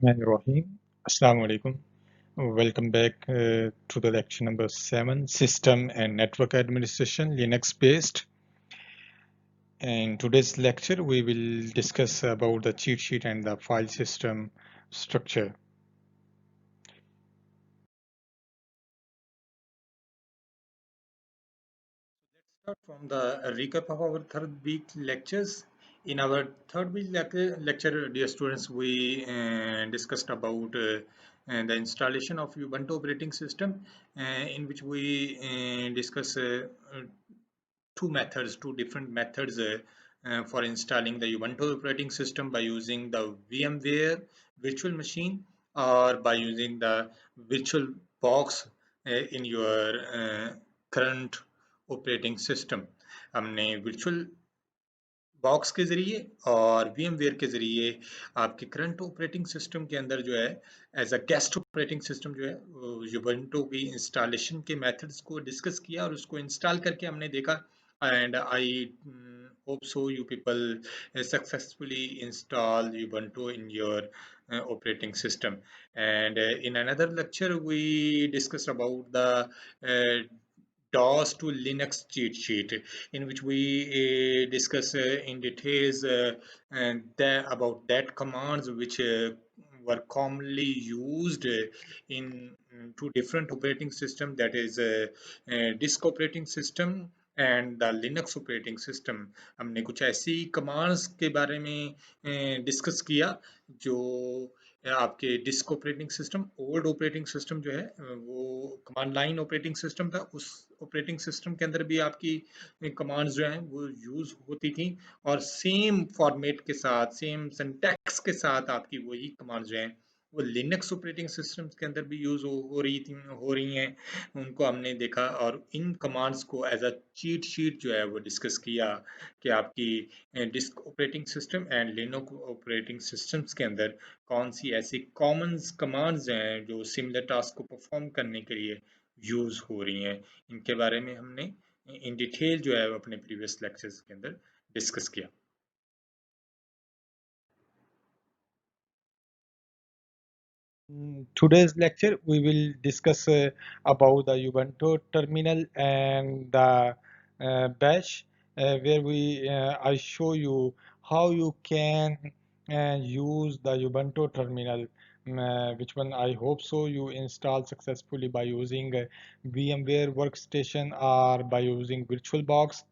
Rahim. Assalamu alaikum. Welcome back to the lecture number 7, System and Network Administration, Linux based. In today's lecture, we will discuss about the cheat sheet and the file system structure. Start from the recap of our third week lectures. In our third week lecture, dear students, we discussed about the installation of Ubuntu operating system, in which we discuss two different methods for installing the Ubuntu operating system by using the VMware virtual machine or by using the virtual box in your current operating system. हमने virtual box के ज़रिए और VMware के ज़रिए आपके current operating system के अंदर जो है as a guest operating system जो है यूबंटू की इंस्टॉलेशन के मेथड्स को डिस्कस किया और उसको इंस्टॉल करके हमने देखा and I hope so you people successfully install Ubuntu in your operating system. And in another lecture we discussed about the DOS to Linux cheat sheet, in which we discuss in details about that commands which were commonly used in two different operating system, that is disk operating system and the Linux operating system. हमने कुछ ऐसी commands के बारे में discuss किया जो आपके disk operating system, old operating system जो है वो कमांड लाइन ऑपरेटिंग सिस्टम था. उस ऑपरेटिंग सिस्टम के अंदर भी आपकी कमांड्स जो हैं वो यूज होती थी और सेम फॉर्मेट के साथ, सेम सिंटैक्स के साथ आपकी वही कमांड्स जो हैं वो लिनक्स ऑपरेटिंग सिस्टम्स के अंदर भी यूज हो रही हैं. उनको हमने देखा और इन कमांड्स को एज अ चीट शीट जो है वो डिस्कस किया कि आपकी disk operating system and Linux operating systems के अंदर कौन सी ऐसी कॉमन कमांड्स हैं जो सिमिलर टास्क को परफॉर्म करने के लिए यूज हो रही हैं. इनके बारे में हमने इन डिटेल जो है वो अपने प्रीवियस लेक्चर्स के अंदर डिस्कस किया. Today's lecture we will discuss about the Ubuntu terminal and the bash, where I show you how you can use the Ubuntu terminal, which one I hope so you install successfully by using VMware workstation or by using VirtualBox.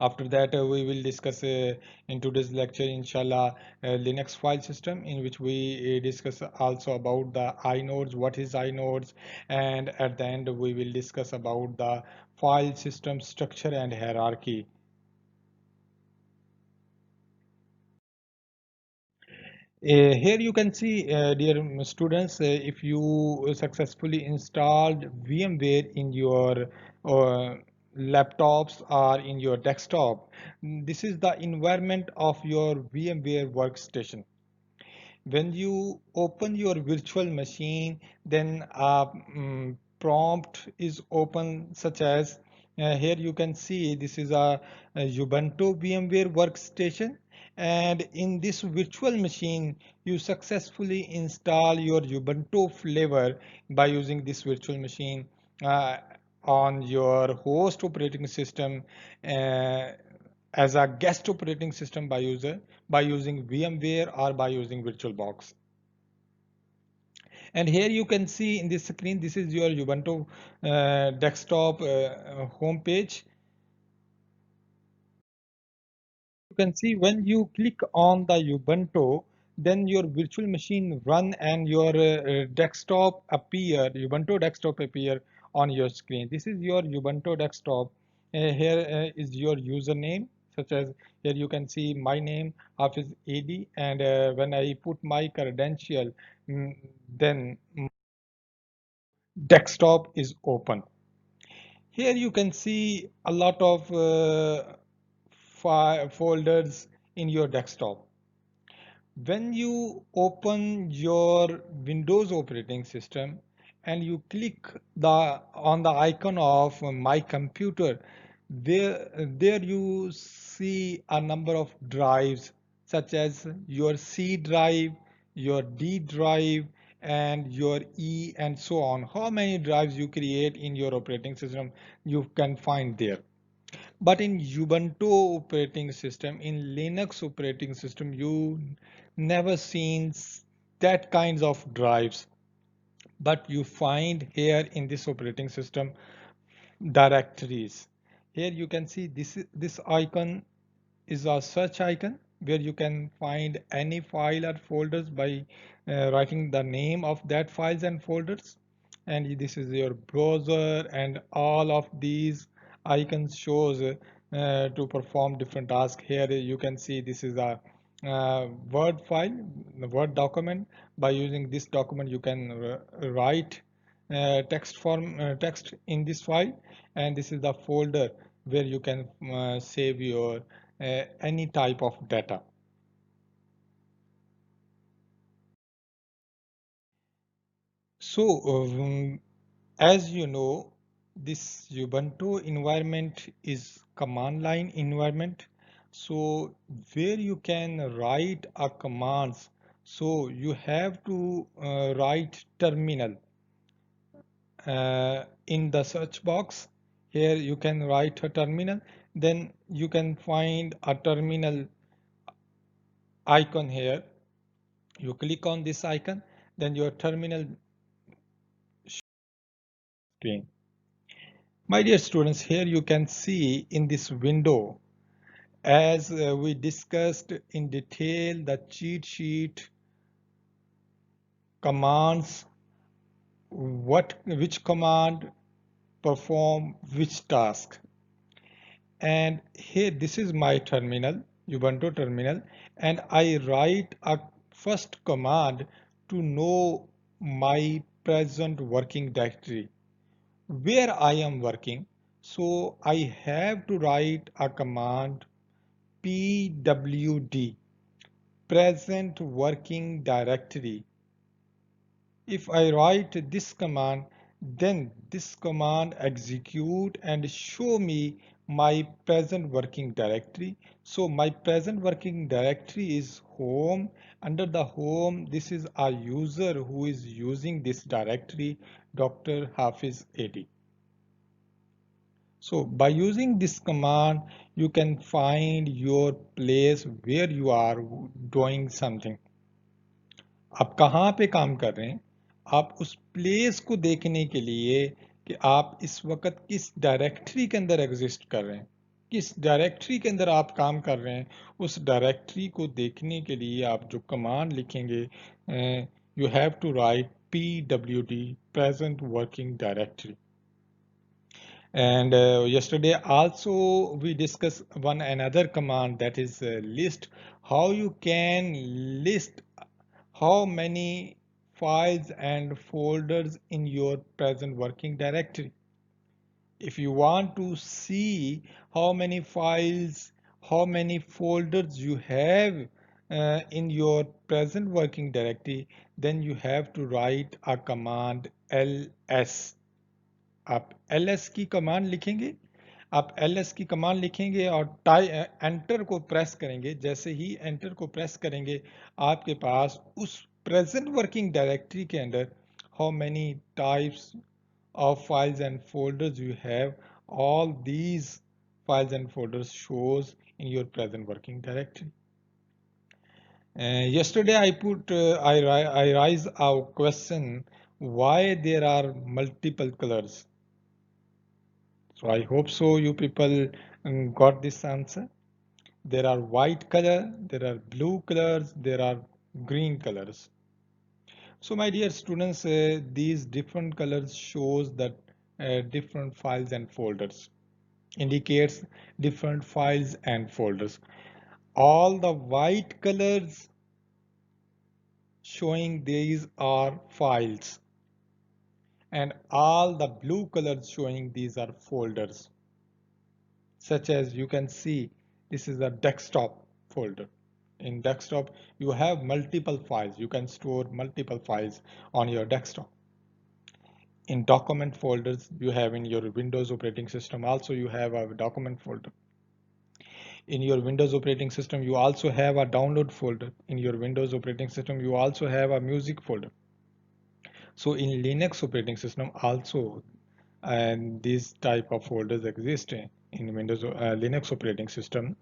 After that, we will discuss in today's lecture, inshallah, Linux file system, in which we discuss also about the inodes, what is inodes, and at the end we will discuss about the file system structure and hierarchy. Here you can see, dear students, if you successfully installed VMware in your laptops or in your desktop, this is the environment of your VMware workstation. When you open your virtual machine, then a prompt is open, such as here you can see this is a Ubuntu VMware workstation, and in this virtual machine you successfully install your Ubuntu flavor by using this virtual machine uh, on your host operating system uh, as a guest operating system by using VMware or by using VirtualBox. And here you can see in this screen, this is your Ubuntu desktop home page. You can see when you click on the Ubuntu, then your virtual machine run and your desktop appear, Ubuntu desktop appear on your screen. This is your Ubuntu desktop. Here is your username, such as here you can see my name, Hafiz AD, and when I put my credential, then desktop is open. Here you can see a lot of folders in your desktop. When you open your Windows operating system and you click on the icon of my computer, there you see a number of drives, such as your C drive, your D drive, and your E, and so on. How many drives you create in your operating system, you can find there. But in Ubuntu operating system, in Linux operating system, you never seen that kinds of drives. But you find here in this operating system directories. Here you can see this icon is a search icon where you can find any file or folders by writing the name of that files and folders. And this is your browser, and all of these icons shows to perform different tasks. Here you can see this is a word file, the word document. By using this document you can write text in this file, and this is the folder where you can save your any type of data. So as you know, this Ubuntu environment is command line environment. So where you can write a commands, so you have to write terminal in the search box. Here you can write a terminal, then you can find a terminal icon here. You click on this icon, then your terminal screen. My dear students, here you can see in this window, as we discussed in detail, the cheat sheet commands, which command perform which task. And here this is my terminal, Ubuntu terminal, and I write a first command to know my present working directory, where I am working. So I have to write a command pwd, present working directory. If I write this command, then this command execute and show me my present working directory. So my present working directory is home. Under the home, this is a user who is using this directory, Dr. Hafiz AD. So by using this command, you can find your place where you are doing something. आप कहाँ पे काम कर रहे हैं, आप उस place को देखने के लिए कि आप इस वक्त किस डायरेक्टरी के अंदर एग्जिस्ट कर रहे हैं, किस डायरेक्टरी के अंदर आप काम कर रहे हैं, उस डायरेक्टरी को देखने के लिए आप जो कमांड लिखेंगे, you have to write pwd, present working directory. And yesterday also we discussed one another command, that is list. How you can list how many files and folders in your present working directory. If you want to see how many files, how many folders you have in your present working directory, then you have to write a command ls. आप ls की command लिखेंगे, आप ls की command लिखेंगे और enter को press करेंगे। जैसे ही एंटर को प्रेस करेंगे, आपके पास उस प्रेजेंट वर्किंग डायरेक्टरी के अंदर how many types of files and folders you have, all these files and folders shows in your present working directory. Yesterday I put I raised a question, why there are multiple colors. So I hope so you people got this answer. There are white color, there are blue colors, there are green colors. So my dear students, these different colors shows that different files and folders, indicates different files and folders. All the white colors showing these are files, and all the blue colors showing these are folders. Such as you can see, this is a desktop folder. In desktop, you have multiple files. You can store multiple files on your desktop. In document folders, you have in your Windows operating system, also you have a document folder. In your Windows operating system, you also have a download folder. In your Windows operating system, you also have a music folder. So in Linux operating system also, and these type of folders exist in Windows Linux operating system.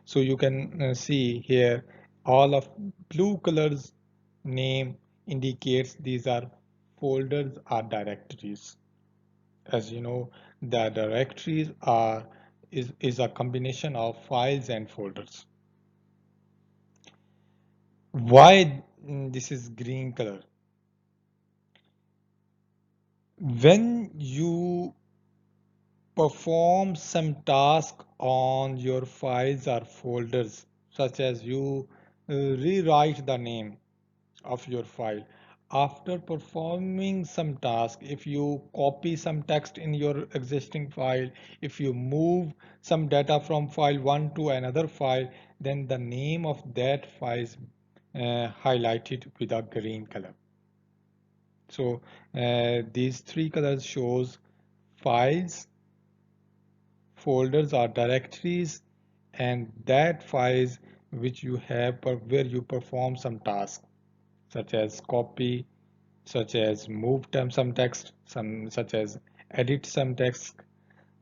So you can see here all of blue colors name indicates these are folders or directories. As you know, the directories are is a combination of files and folders. Why this is green color? When you perform some task on your files or folders, such as you rewrite the name of your file. After performing some task, if you copy some text in your existing file, if you move some data from file 1 to another file, then the name of that file is highlighted with a green color. So these three colors shows files, folders or directories, and that files which you have where you perform some task such as copy, such as move some text, some such as edit some text.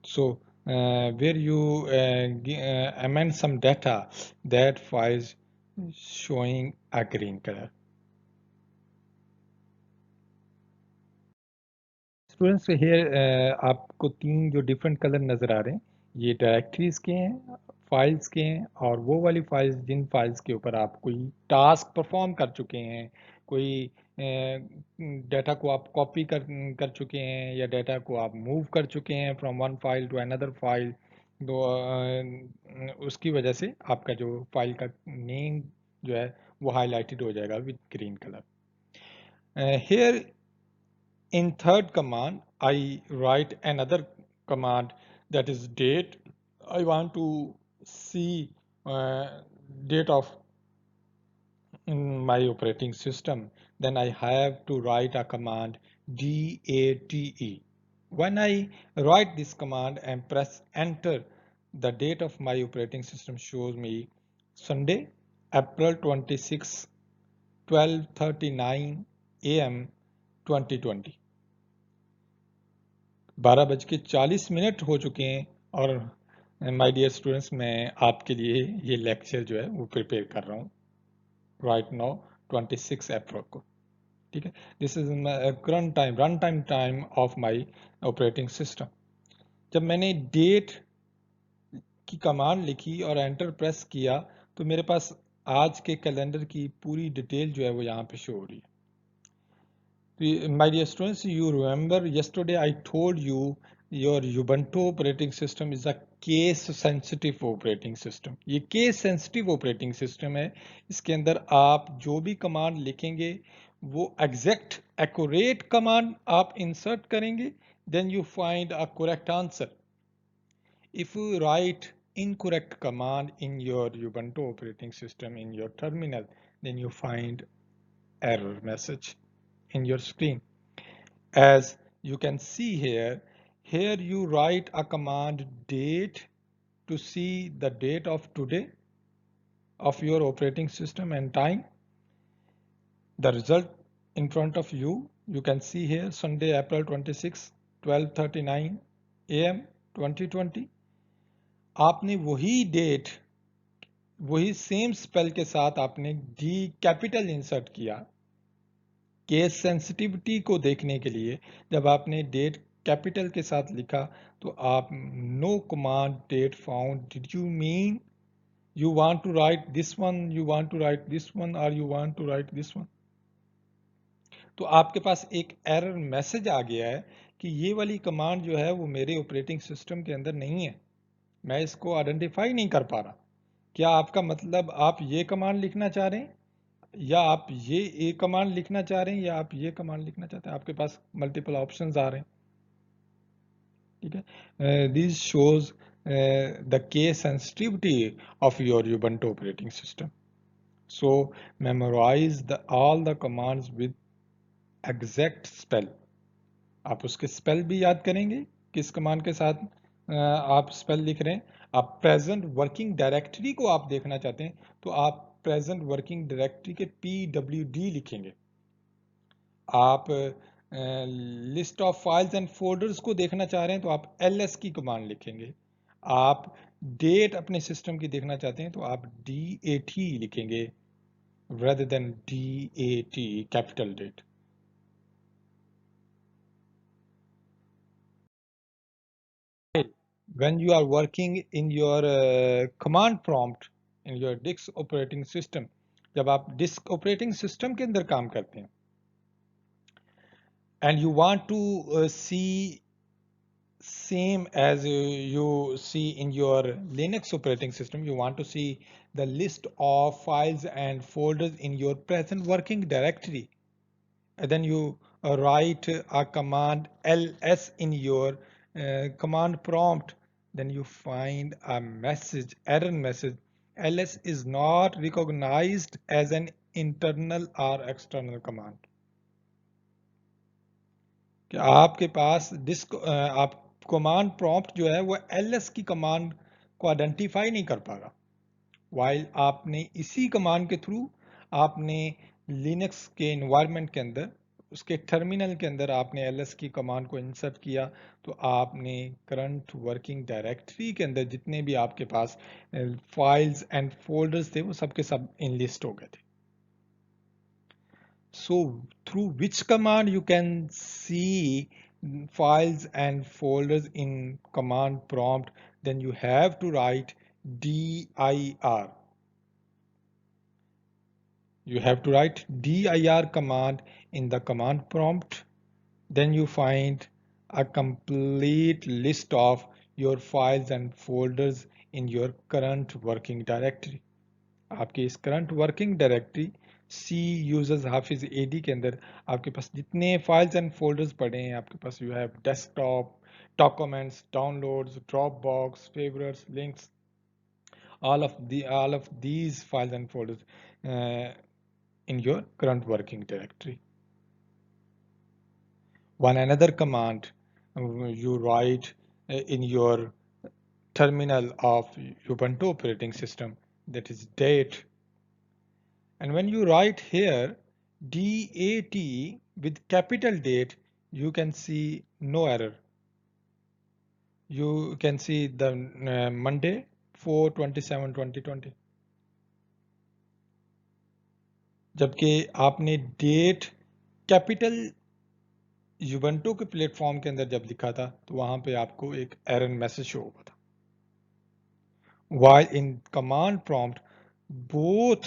So where you amend some data, that files showing a green color. Students hair आपको तीन जो different colour नज़र आ रहे हैं, ये directories के हैं, files के हैं, और वो वाली फाइल्स जिन फाइल्स के ऊपर आप कोई टास्क परफॉर्म कर चुके हैं, कोई डाटा को आप कॉपी कर चुके हैं, या डाटा को आप मूव कर चुके हैं from one file to another file, तो उसकी वजह से आपका जो फाइल का नेम जो है वो हाईलाइटेड हो जाएगा with green colour. Here in third command, I write another command, that is date. I want to see date of in my operating system. Then I have to write a command date. When I write this command and press enter, the date of my operating system shows me Sunday, April 26, 12:39 AM 2020. 12:40 हो चुके हैं, और my dear students, मैं आपके लिए ये lecture जो है वो प्रिपेयर कर रहा हूँ राइट नाउ 26 अप्रैल को. ठीक है, this is current time, run time of my operating system. जब मैंने डेट की कमांड लिखी और एंटर प्रेस किया, तो मेरे पास आज के कैलेंडर की पूरी डिटेल जो है वो यहाँ पे शो हो रही है. My dear students, you remember yesterday I told you your Ubuntu operating system is a case sensitive operating system. ये case sensitive operating system है. इसके अंदर आप जो भी कमांड लिखेंगे वो exact accurate कमांड आप insert करेंगे, then you find a correct answer. If you write incorrect command in your Ubuntu operating system in your terminal, then you find error message in your screen. As you can see here, you write a command date to see the date of today of your operating system and time. The result in front of you, you can see here Sunday, April 26, 12:39 AM 2020. आपने वही date वही same spell के साथ आपने D capital insert किया. Case sensitivity को देखने के लिए जब आपने डेट कैपिटल के साथ लिखा, तो आप no command that found. Did you mean you want to write this one, you want to write this one, और you want to write this one? तो आपके पास एक एरर मैसेज आ गया है कि ये वाली कमांड जो है वो मेरे ऑपरेटिंग सिस्टम के अंदर नहीं है, मैं इसको आइडेंटिफाई नहीं कर पा रहा. क्या आपका मतलब आप ये कमांड लिखना चाह रहे हैं, या आप ये कमांड लिखना चाह रहे हैं, या आप ये कमांड लिखना चाहते हैं? आपके पास मल्टीपल ऑप्शंस आ रहे हैं. ठीक है, this shows the case sensitivity of your Ubuntu operating system. So memorise all the commands with exact spell. आप उसके स्पेल भी याद करेंगे, किस कमांड के साथ आप स्पेल लिख रहे हैं. आप प्रेजेंट वर्किंग डायरेक्टरी को आप देखना चाहते हैं तो आप प्रेजेंट वर्किंग डायरेक्टरी के PWD लिखेंगे। आप list of files and folders को देखना चाह रहे हैं तो आप LS की कमांड लिखेंगे। आप डेट अपने सिस्टम की देखना चाहते हैं तो आप DAT लिखेंगे rather than DAT capital date. When you are working in your command prompt in your disk operating system, जब आप disk operating system के अंदर काम करते हैं and you want to see same as you see in your Linux operating system, you want to see the list of files and folders in your present working directory. And then you write a command ls in your command prompt, then you find a message, error message. ls is not recognized as an internal or external command. कि आपके पास disc आप command prompt जो है वो ls की command को identify नहीं कर पा रहा, वाइल आपने इसी कमांड के थ्रू आपने लिनक्स के इन्वायरमेंट के अंदर उसके टर्मिनल के अंदर आपने ls की कमांड को इंसर्ट किया तो आपने करंट वर्किंग डायरेक्टरी के अंदर जितने भी आपके पास फाइल्स एंड फोल्डर्स थे वो सबके सब इनलिस्ट हो गए थे. So through which command you can see files and folders in command prompt, then you have to write dir. You have to write dir command in the command prompt. Then you find a complete list of your files and folders in your current working directory. आपकी इस current working directory C users Hafiz AD के अंदर आपके पास जितने files and folders पड़े हैं आपके पास you have desktop, documents, downloads, Dropbox, favourites, links, all of these files and folders in your current working directory. One another command you write in your terminal of Ubuntu operating system, that is date. And when you write here DAT with capital date, you can see no error. You can see the Monday 4/27/2020. जबकि आपने debt capital Ubuntu के platform के अंदर जब लिखा था तो वहां पे आपको एक एरर मैसेज शो हुआ था. While in command prompt, both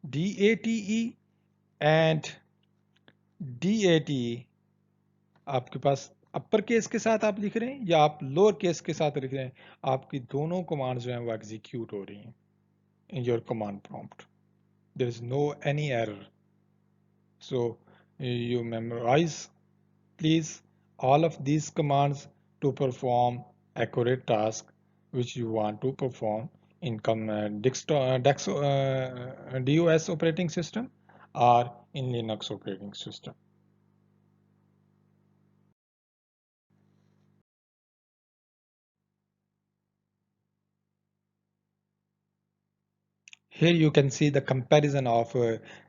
DATE and DATE आपके पास अपर केस के साथ आप लिख रहे हैं या आप लोअर केस के साथ लिख रहे हैं, आपकी दोनों कमांड जो हैं वो एग्जीक्यूट हो रही हैं in your command prompt. There is no any error. So you memorize please all of these commands to perform accurate task which you want to perform in DOS operating system or in Linux operating system. Here you can see the comparison of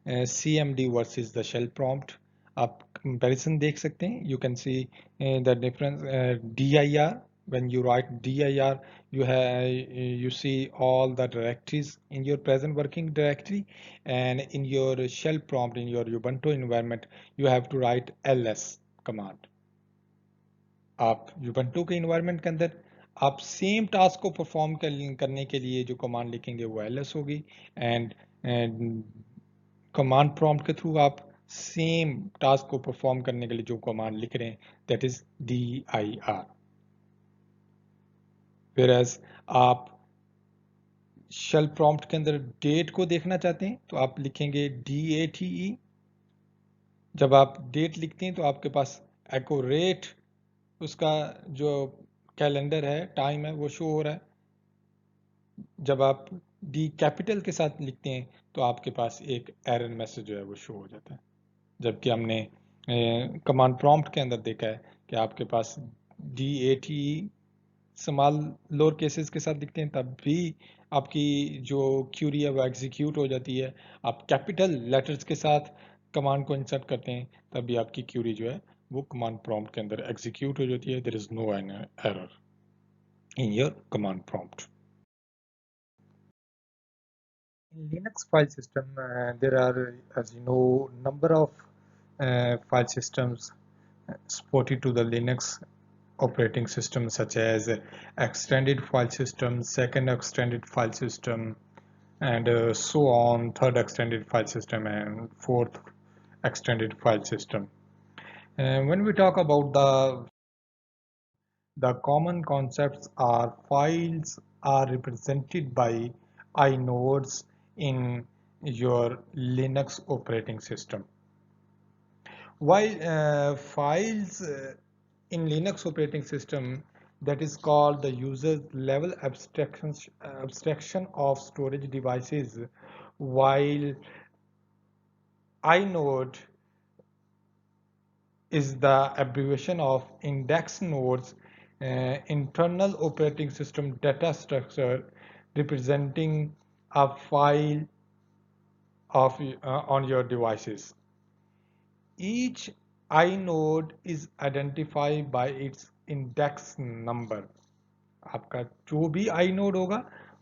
CMD versus the shell prompt. आप comparison देख सकते हैं. You can see the difference. DIR, when you write DIR, you see all the directories in your present working directory, and in your shell prompt in your Ubuntu environment, you have to write ls command. आप Ubuntu के environment के अंदर आप same task को perform करने के लिए जो कमांड लिखेंगे वो ls होगी, एंड कमांड प्रॉम्प्ट के थ्रू आप सेम टास्क को परफॉर्म करने के लिए जो कमांड लिख रहे हैं दैट इज dir. Whereas आप शेल प्रॉम्प्ट के अंदर डेट को देखना चाहते हैं तो आप लिखेंगे DATE. जब आप डेट लिखते हैं तो आपके पास एक्यूरेट उसका जो कैलेंडर है, टाइम है, वो शो हो रहा है. जब आप डी कैपिटल के साथ लिखते हैं तो आपके पास एक एरर मैसेज जो है वो शो हो जाता है. जबकि हमने कमांड प्रॉम्प्ट के अंदर देखा है कि आपके पास DATE स्मॉल लोअर केसेस के साथ लिखते हैं तब भी आपकी जो क्यूरी है वो एग्जीक्यूट हो जाती है। आप कैपिटल लेटर्स के साथ कमांड को इंसर्ट करते हैं तब भी आपकी क्यूरी जो है वो कमांड प्रॉम्प्ट के अंदर एग्जीक्यूट हो जाती है। There is no an error in your command prompt. In Linux file system, there are, as you know, number of file systems supported to the Linux operating system, such as extended file system, second extended file system, and so on, third extended file system, and fourth extended file system. When we talk about the common concepts are files are represented by inodes in your Linux operating system. While files in Linux operating system, that is called the user level abstraction of storage devices, while inode is the abbreviation of index nodes, internal operating system data structure representing a file of on your devices. Each inode is identified by its index number. आपका जो भी inode होगा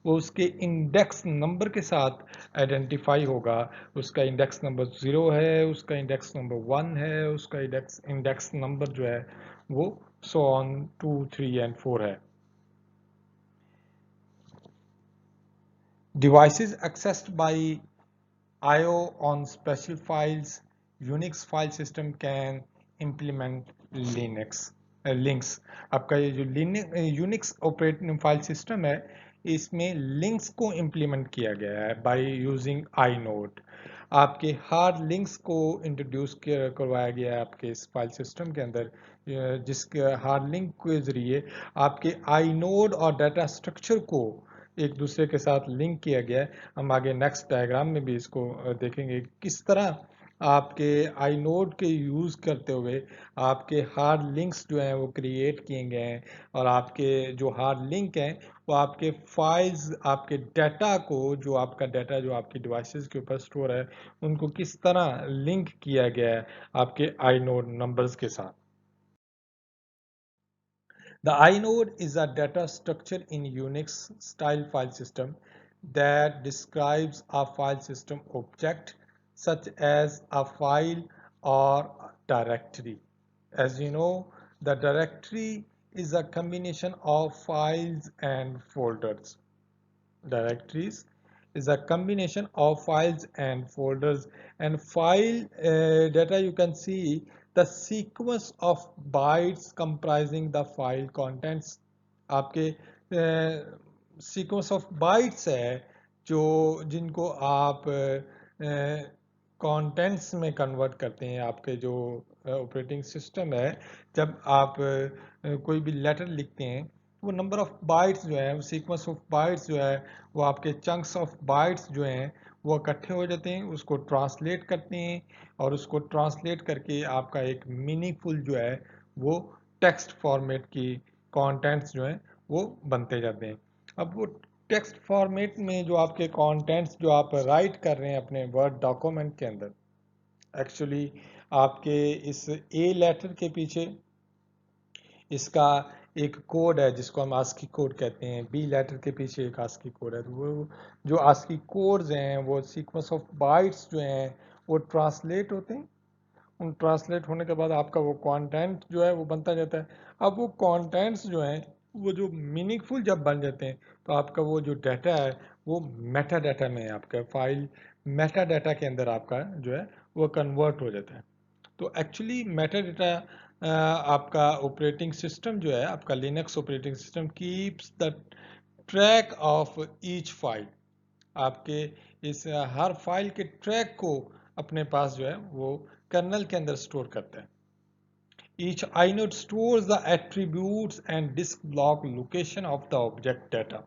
वो उसके index number के साथ identify होगा। उसका इंडेक्स नंबर 0 है, उसका इंडेक्स नंबर 1 है, उसका इंडेक्स नंबर जो है वो सो ऑन 2 3 एंड 4 है। Devices accessed by I/O on special files, Unix file system can implement links। आपका ये जो यूनिक्स ऑपरेटिंग फाइल सिस्टम है इसमें लिंक्स को इम्प्लीमेंट किया गया है बाय यूजिंग inode। आपके हार्ड लिंक्स को इंट्रोड्यूस करवाया गया है आपके इस फाइल सिस्टम के अंदर, जिसके हार्ड लिंक के जरिए आपके inode और डाटा स्ट्रक्चर को एक दूसरे के साथ लिंक किया गया है। हम आगे नेक्स्ट डायग्राम में भी इसको देखेंगे किस तरह आपके inode के यूज़ करते हुए आपके हार्ड लिंक्स जो हैं वो क्रिएट किए गए हैं और आपके जो हार्ड लिंक हैं वो आपके फाइल्स, आपके डाटा को, जो आपका डाटा जो आपकी डिवाइसेस के ऊपर स्टोर है उनको किस तरह लिंक किया गया है आपके inode नंबर्स के साथ। The inode is a data structure in Unix style file system that describes a file system object such as a file or directory. As you know, the directory is a combination of files and folders. Directories is a combination of files and folders, and file data, you can see the sequence of bytes comprising the file contents। आपके sequence of bytes है जो जिनको आप contents में convert करते हैं। आपके जो ऑपरेटिंग सिस्टम है जब आप कोई भी लेटर लिखते हैं वो नंबर ऑफ बाइट्स जो है, वो सीक्वेंस ऑफ बाइट्स जो है वो आपके चंक्स ऑफ बाइट्स जो हैं वो इकट्ठे हो जाते हैं, उसको ट्रांसलेट करते हैं और उसको ट्रांसलेट करके आपका एक मीनिंगफुल जो है वो टेक्स्ट फॉर्मेट की कंटेंट्स जो हैं वो बनते जाते हैं। अब वो टेक्स्ट फॉर्मेट में जो आपके कंटेंट्स जो आप राइट कर रहे हैं अपने वर्ड डॉक्यूमेंट के अंदर, एक्चुअली आपके इस ए लेटर के पीछे इसका एक कोड है जिसको हम आस्की कोड कहते हैं, बी लेटर के पीछे एक आस्की कोड है। तो वो जो आस्की कोड्स हैं वो सीक्वेंस ऑफ बाइट्स जो हैं वो ट्रांसलेट होते हैं। उन ट्रांसलेट होने के बाद आपका वो कंटेंट जो है वो बनता जाता है। अब वो कंटेंट्स जो हैं वो जो मीनिंगफुल जब बन जाते हैं तो आपका वो जो डाटा है वो मेटा डाटा में आपका फाइल मेटा डाटा के अंदर आपका जो है वो कन्वर्ट हो जाता है। तो एक्चुअली मेटा डाटा आपका ऑपरेटिंग सिस्टम जो है, आपका Linux operating system keeps the track of each file. आपके इस हर फाइल के ट्रैक को अपने पास जो है वो कर्नल के अंदर स्टोर करता है। Each inode stores the attributes and disk block location of the object data।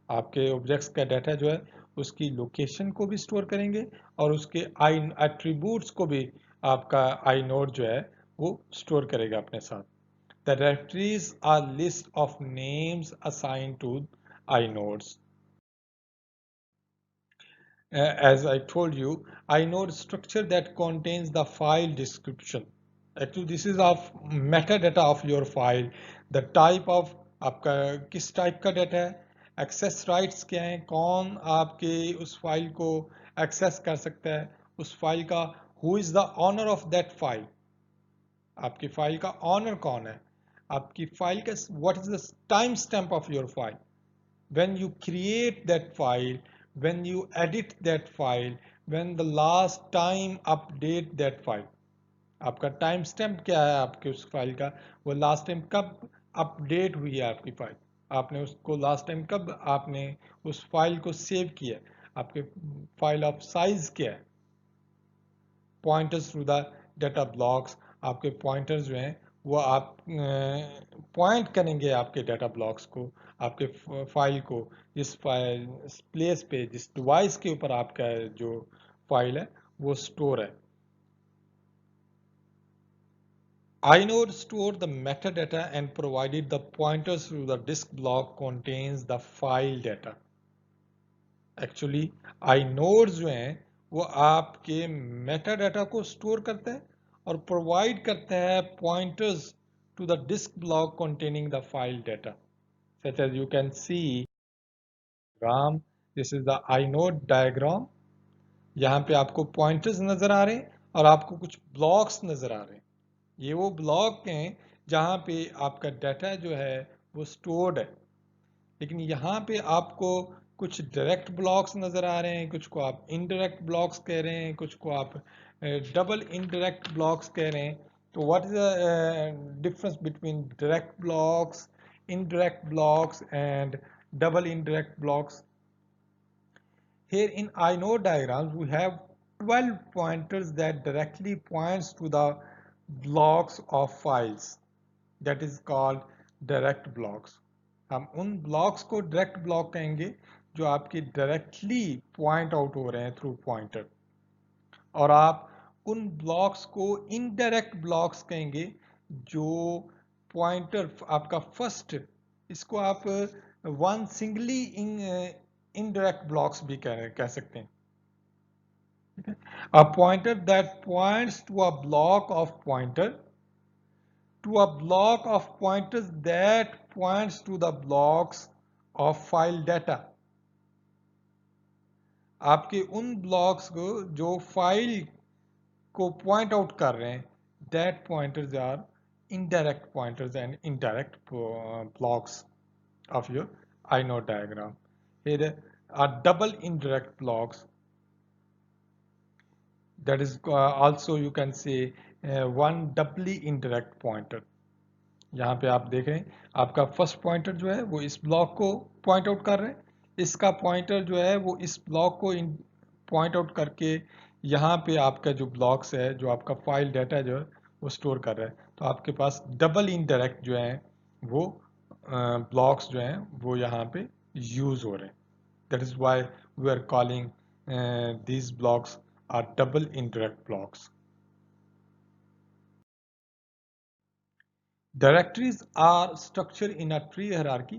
आपके ऑब्जेक्ट्स का डाटा जो है उसकी लोकेशन को भी स्टोर करेंगे और उसके एट्रीब्यूट्स को भी आपका inode जो है वो स्टोर करेगा अपने साथ। The directories are list of names assigned to inodes. As I told you, inode structure that contains the file description. Actually, this is of metadata of your file. The type of आपका किस type का data है, access rights क्या हैं, कौन आपके उस file को एक्सेस कर सकता है, उस फाइल का who is the owner of that file, आपकी फाइल का ऑनर कौन है, आपकी फाइल का what is the time stamp of your file, when you create that file, when you edit that file, when the last time update that file. आपका time stamp क्या है आपके उस फाइल का, वो लास्ट टाइम कब update हुई है आपकी फाइल, आपने उसको लास्ट टाइम कब आपने उस फाइल को सेव किया, आपके फाइल ऑफ साइज क्या है, pointers through the data blocks, आपके पॉइंटर्स जो हैं वो आप पॉइंट करेंगे आपके डाटा ब्लॉक्स को, आपके फाइल को, जिस फाइल प्लेस पे जिस डिवाइस के ऊपर आपका जो फाइल है वो स्टोर है. Inode store the metadata and provided the pointers through the disk block contains the file data. Actually, inodes जो हैं वो आपके metadata को store करता है और provide करता है pointers to the disk block containing the file data. Such as you can see, this is the inode diagram. यहाँ पे आपको pointers नजर आ रहे हैं और आपको कुछ blocks नजर आ रहे हैं. ये वो ब्लॉक हैं जहाँ पे आपका डाटा जो है वो स्टोर्ड है, लेकिन यहाँ पे आपको कुछ डायरेक्ट ब्लॉक्स नज़र आ रहे हैं, कुछ को आप इनडायरेक्ट ब्लॉक्स कह रहे हैं, कुछ को आप डबल इनडायरेक्ट ब्लॉक्स कह रहे हैं. तो what is the difference between direct blocks, indirect blocks and double indirect blocks? Here in inode diagrams we have 12 pointers that directly points to the blocks of files, that is called direct blocks. हम उन blocks को direct block कहेंगे जो आपके directly point out हो रहे हैं through pointer, और आप उन blocks को indirect blocks कहेंगे जो pointer आपका first, इसको आप one singly indirect blocks भी कह सकते हैं. A pointer that points to a block of pointer, to a block of pointers that points to the blocks of file data. आपके उन blocks को जो फाइल को point out कर रहे हैं, that pointers are indirect pointers and indirect blocks of your inode diagram. Here are double indirect blocks, that is also you can say one doubly indirect pointer. यहाँ पे आप देख रहे हैं आपका फर्स्ट पॉइंटर जो है वो इस ब्लॉक को पॉइंट आउट कर रहे हैं, इसका पॉइंटर जो है वो इस ब्लॉक को पॉइंट आउट करके यहाँ पे आपका जो ब्लॉक्स है, जो आपका फाइल डाटा जो है वो स्टोर कर रहा है. तो आपके पास डबल इनडायरेक्ट जो है वो ब्लॉक्स जो हैं वो यहाँ पे यूज हो रहे हैं. That is why we are calling these blocks are double indirect blocks. Directories are structured in a tree hierarchy.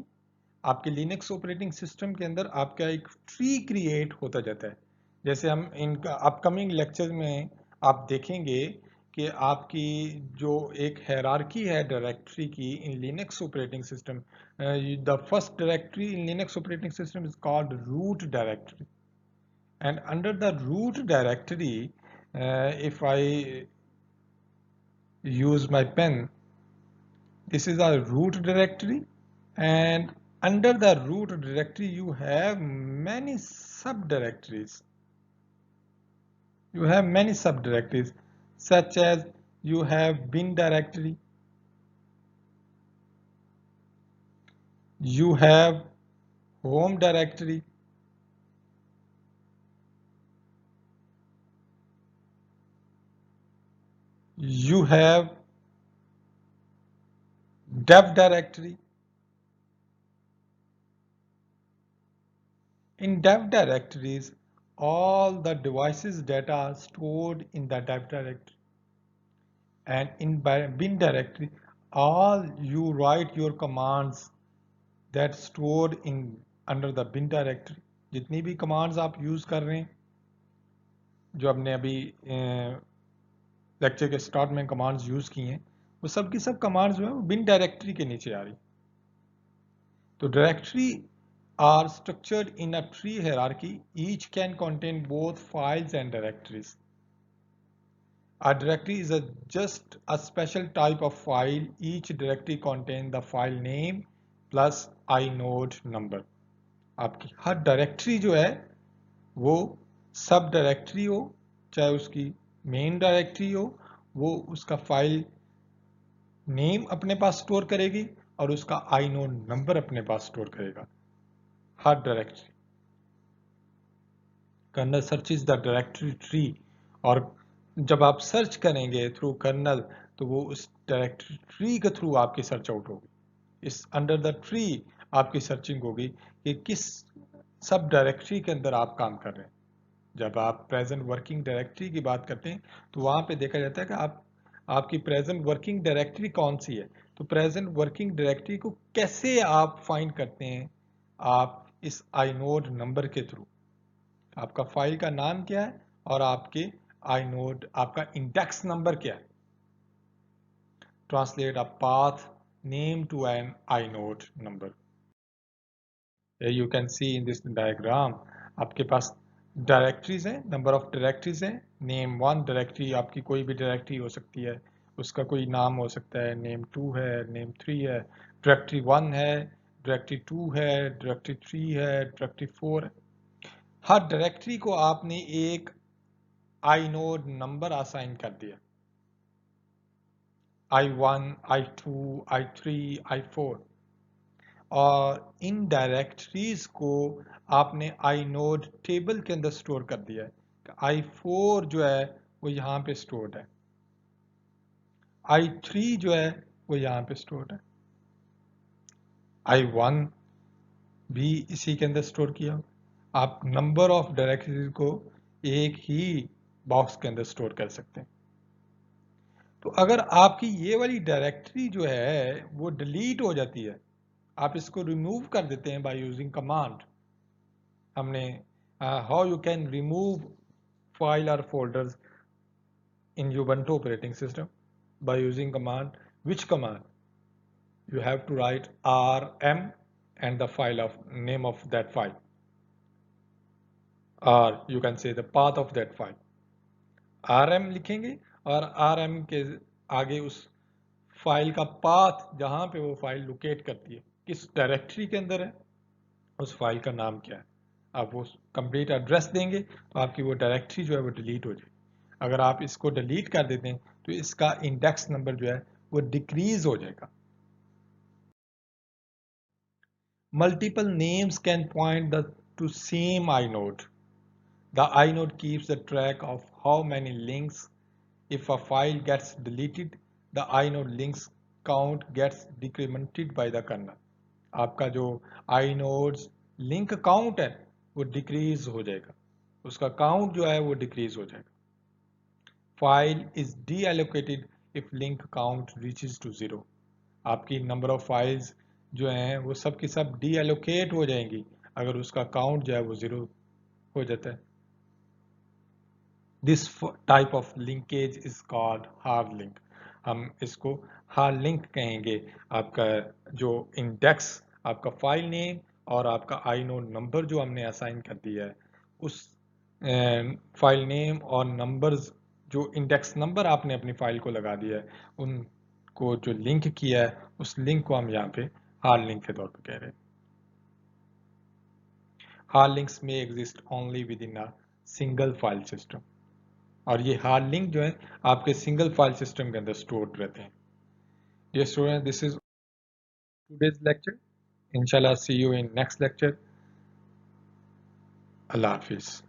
आपके लिनक्स ऑपरेटिंग सिस्टम के अंदर आपका एक ट्री क्रिएट होता जाता है. जैसे हम इन अपकमिंग लेक्चर में आप देखेंगे कि आपकी जो एक हायरार्की है डायरेक्टरी की in Linux operating system, the first directory in Linux operating system is called root directory, and under the root directory, if I use my pen, this is a root directory, and under the root directory you have many subdirectories. You have many subdirectories such as you have bin directory, you have home directory, you have dev directory. In dev directories, all the devices data are stored in the dev directory, and in bin directory, all you write your commands that stored in under the bin directory. जितनी भी commands आप use कर रहे हैं, जो हमने अभी lecture के स्टार्ट में commands use की हैं, वो सब की सब commands जो है वो bin directory के नीचे आ रही। तो directory are structured in a tree hierarchy. Each can contain both files and directories. A directory is just a special type of file. Each directory contains the file name plus inode number. आपकी हर directory जो है वो सब directory हो, चाहे उसकी main directory हो, वो उसका फाइल नेम अपने पास स्टोर करेगी और उसका inode नंबर अपने पास स्टोर करेगा। हर directory kernel searches the directory tree, और जब आप सर्च करेंगे थ्रू कर्नल तो वो उस डायरेक्टरी ट्री के थ्रू आपकी सर्च आउट होगी। इस अंडर द ट्री आपकी सर्चिंग होगी कि किस सब डायरेक्टरी के अंदर आप काम कर रहे हैं। जब आप प्रेजेंट वर्किंग डायरेक्टरी की बात करते हैं तो वहां पे देखा जाता है कि आपकी प्रेजेंट वर्किंग डायरेक्टरी कौन सी है। तो प्रेजेंट वर्किंग डायरेक्टरी को कैसे आप फाइंड करते हैं? आप इस inode नंबर के थ्रू, आपका फाइल का नाम क्या है और आपके inode आपका इंडेक्स नंबर क्या है। Translate a path name to an inode number. You can see in this diagram आपके पास डायरेक्टरीज हैं, नंबर ऑफ डायरेक्टरीज हैं। नेम वन डायरेक्टरी आपकी कोई भी डायरेक्टरी हो सकती है, उसका कोई नाम हो सकता है। नेम टू है, नेम थ्री है, डायरेक्टरी वन है, डायरेक्टरी टू है, डायरेक्टरी थ्री है, डायरेक्टरी फोर है। हर डायरेक्टरी को आपने एक inode नंबर असाइन कर दिया, I1, I2, I3, I4, और इन डायरेक्टरीज को आपने inode टेबल के अंदर स्टोर कर दिया है। I4 जो है वो यहाँ पे स्टोर्ड है, I3 जो है वो यहाँ पे स्टोर्ड है, I1 भी इसी के अंदर स्टोर किया। आप नंबर ऑफ डायरेक्टरीज को एक ही बॉक्स के अंदर स्टोर कर सकते हैं। तो अगर आपकी ये वाली डायरेक्टरी जो है वो डिलीट हो जाती है, आप इसको रिमूव कर देते हैं बाय यूजिंग कमांड। हमने how you can remove file और folders in Ubuntu operating system by using command. Which command? You have to write rm and the file of name of that file, or you can say the path of that file. rm लिखेंगे और rm के आगे उस file का path जहां पे वो file locate करती है, किस डायरेक्टरी के अंदर है, उस फाइल का नाम क्या है, आप वो कंप्लीट एड्रेस देंगे तो आपकी वो डायरेक्टरी जो है वो डिलीट हो जाएगी। अगर आप इसको डिलीट कर देते हैं तो इसका इंडेक्स नंबर जो है वो डिक्रीज हो जाएगा। Multiple names can point two same inode. The inode keeps the track of how many links. If a file gets deleted, the inode links count gets decremented by the kernel. आपका जो inodes link count है वो decrease हो जाएगा, उसका count जो है वो decrease हो जाएगा। File is deallocated if link count reaches to 0. आपकी number of files जो हैं वो सब की सब deallocate हो जाएंगी अगर उसका count जो है वो 0 हो जाता है। This type of linkage is called hard link. हम इसको hard link कहेंगे। आपका जो index, आपका फाइल नेम और आपका inode नंबर जो हमने असाइन कर दिया है, उस फाइल नेम और नंबर्स जो इंडेक्स नंबर आपने अपनी फाइल को लगा दिया है, उनको जो लिंक किया है उस लिंक को हम यहाँ पे हार्ड लिंक के तौर पर कह रहे हैं। हार्ड लिंक्स में exist only with in a single file system, और ये हार्ड लिंक जो है आपके सिंगल फाइल सिस्टम के अंदर स्टोर्ड रहते हैं। Dear student, this is today's lecture. इंशाल्लाह see you in next lecture. अल्लाह हाफिज।